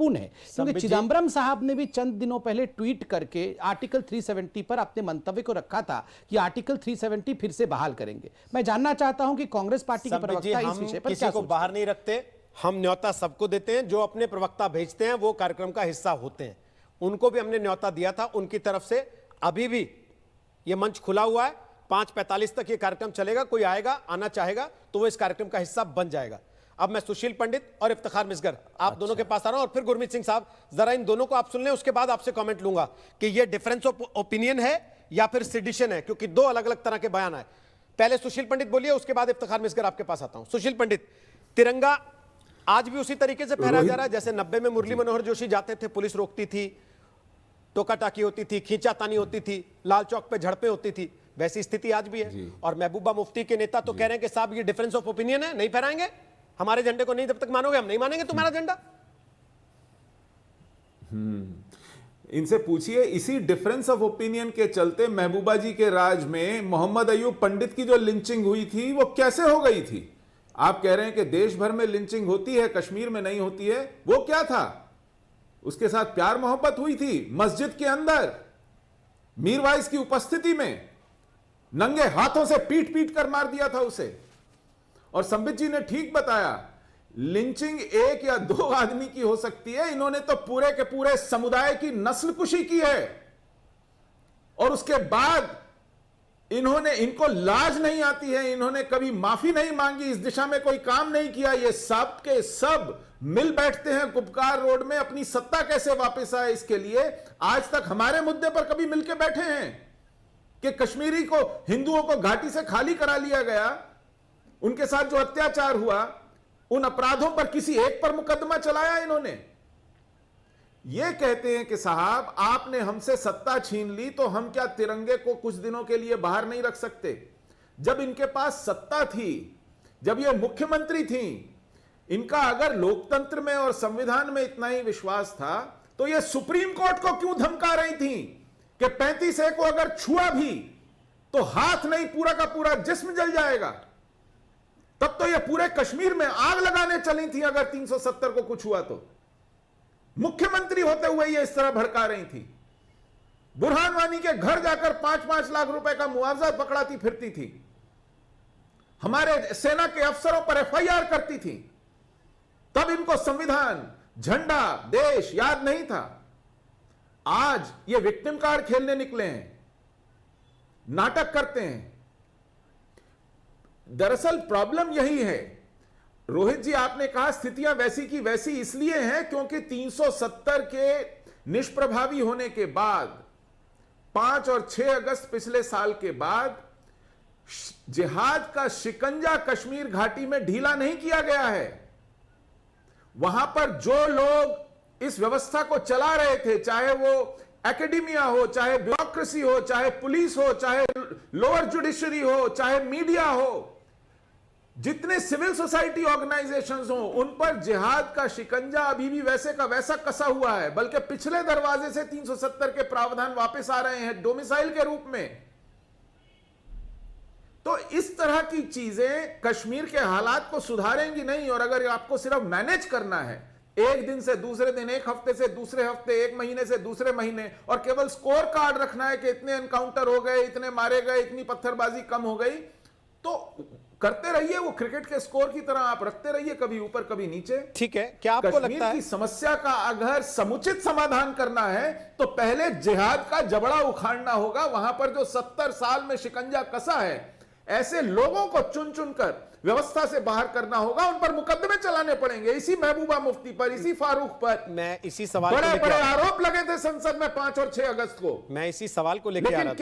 महत्वपूर्ण है, क्योंकि चिदंबरम साहब ने भी चंद दिनों पहले ट्वीट करके आर्टिकल 370 पर अपने मंतव्य को रखा था कि आर्टिकल 370 फिर से बहाल करेंगे। मैं जानना चाहता हूं कि कांग्रेस पार्टी के प्रवक्ता इस विषय पर क्या को बाहर नहीं रखते, हम न्योता सबको देते हैं, जो अपने प्रवक्ता भेजते हैं वो कार्यक्रम का हिस्सा होते हैं, उनको भी हमने न्योता दिया था। उनकी तरफ से अभी भी ये मंच खुला हुआ है, 5:45 तक ये कार्यक्रम चलेगा, कोई आएगा आना चाहेगा तो वो इस कार्यक्रम का हिस्सा बन जाएगा। अब मैं सुशील पंडित और इफ्तिखार मिसगर आप दोनों के पास आ रहा हूं और फिर गुरमीत सिंह साहब, जरा इन दोनों को आप सुन लें, उसके बाद आपसे कमेंट लूंगा कि ये डिफरेंस ऑफ ओपिनियन है या फिर सिडिशन है, क्योंकि दो अलग अलग तरह के बयान आए। पहले सुशील पंडित बोलिए, उसके बाद इफ्तिखार मिसगर आपके पास आता हूं। सुशील पंडित, तिरंगा आज भी उसी तरीके से फहराया जा रहा है जैसे 90 में मुरली मनोहर जोशी जाते थे, पुलिस रोकती थी, टोकाटाकी होती थी, खींचातानी होती थी, लाल चौक पे झड़पें होती थी, वैसी स्थिति आज भी है। और महबूबा मुफ्ती के नेता तो कह रहे हैं कि साहब ये डिफरेंस ऑफ ओपिनियन है, नहीं फहराएंगे, हमारे झंडे को नहीं जब तक मानोगे हम नहीं मानेंगे तुम्हारा झंडा। इनसे पूछिए, इसी डिफरेंस ऑफ ओपिनियन के चलते महबूबा जी के राज में मोहम्मद अयूब पंडित की जो लिंचिंग हुई थी वो कैसे हो गई थी? आप कह रहे हैं कि देश भर में लिंचिंग होती है, कश्मीर में नहीं होती है, वो क्या था? उसके साथ प्यार मोहब्बत हुई थी मस्जिद के अंदर, मीरवाइज की उपस्थिति में, नंगे हाथों से पीट पीट कर मार दिया था उसे। और संबित जी ने ठीक बताया, लिंचिंग एक या दो आदमी की हो सकती है, इन्होंने तो पूरे के पूरे समुदाय की नस्लकुशी की है। और उसके बाद इनको लाज नहीं आती है, इन्होंने कभी माफी नहीं मांगी, इस दिशा में कोई काम नहीं किया। ये सब के सब मिल बैठते हैं गुपकार रोड में, अपनी सत्ता कैसे वापस आए इसके लिए। आज तक हमारे मुद्दे पर कभी मिलके बैठे हैं कि कश्मीरी को, हिंदुओं को घाटी से खाली करा लिया गया, उनके साथ जो अत्याचार हुआ, उन अपराधों पर किसी एक पर मुकदमा चलाया इन्होंने? ये कहते हैं कि साहब आपने हमसे सत्ता छीन ली तो हम क्या तिरंगे को कुछ दिनों के लिए बाहर नहीं रख सकते? जब इनके पास सत्ता थी, जब ये मुख्यमंत्री थी, इनका अगर लोकतंत्र में और संविधान में इतना ही विश्वास था तो ये सुप्रीम कोर्ट को क्यों धमका रही थी कि 35A को अगर छुआ भी तो हाथ नहीं पूरा का पूरा जिस्म जल जाएगा? तब तो ये पूरे कश्मीर में आग लगाने चली थी अगर 370 को कुछ हुआ तो। मुख्यमंत्री होते हुए ये इस तरह भड़का रही थी। बुरहान वानी के घर जाकर 5-5 लाख रुपए का मुआवजा पकड़ाती फिरती थी, हमारे सेना के अफसरों पर FIR करती थी। तब इनको संविधान, झंडा, देश याद नहीं था। आज ये विक्टिम कार्ड खेलने निकले हैं, नाटक करते हैं। दरअसल प्रॉब्लम यही है रोहित जी, आपने कहा स्थितियां वैसी की वैसी इसलिए हैं क्योंकि 370 के निष्प्रभावी होने के बाद 5 और 6 अगस्त पिछले साल के बाद जिहाद का शिकंजा कश्मीर घाटी में ढीला नहीं किया गया है। वहां पर जो लोग इस व्यवस्था को चला रहे थे, चाहे वो एकेडमिया हो, चाहे ब्यूरोक्रेसी हो, चाहे पुलिस हो, चाहे लोअर जुडिशरी हो, चाहे मीडिया हो, जितने सिविल सोसाइटी ऑर्गेनाइजेशंस हो, उन पर जिहाद का शिकंजा अभी भी वैसे का वैसा कसा हुआ है। बल्कि पिछले दरवाजे से 370 के प्रावधान वापस आ रहे हैं डोमिसाइल के रूप में। तो इस तरह की चीजें कश्मीर के हालात को सुधारेंगी नहीं। और अगर आपको सिर्फ मैनेज करना है, एक दिन से दूसरे दिन, एक हफ्ते से दूसरे हफ्ते, एक महीने से दूसरे महीने, और केवल स्कोर कार्ड रखना है कि इतने एनकाउंटर हो गए, इतने मारे गए, इतनी पत्थरबाजी कम हो गई, तो करते रहिए। वो क्रिकेट के स्कोर की तरह आप रखते रहिए, कभी ऊपर कभी नीचे। ठीक है, क्या आपको लगता है की समस्या का अगर समुचित समाधान करना है तो पहले जिहाद का जबड़ा उखाड़ना होगा। वहां पर जो 70 साल में शिकंजा कसा है, ऐसे लोगों को चुन चुन कर व्यवस्था से बाहर करना होगा, उन पर मुकदमे चलाने पड़ेंगे। इसी महबूबा मुफ्ती पर, इसी फारूक पर मैं इसी सवाल बड़े बड़े आरोप लगे थे संसद में 5 और 6 अगस्त को। मैं इसी सवाल को लेकर आ रहा था।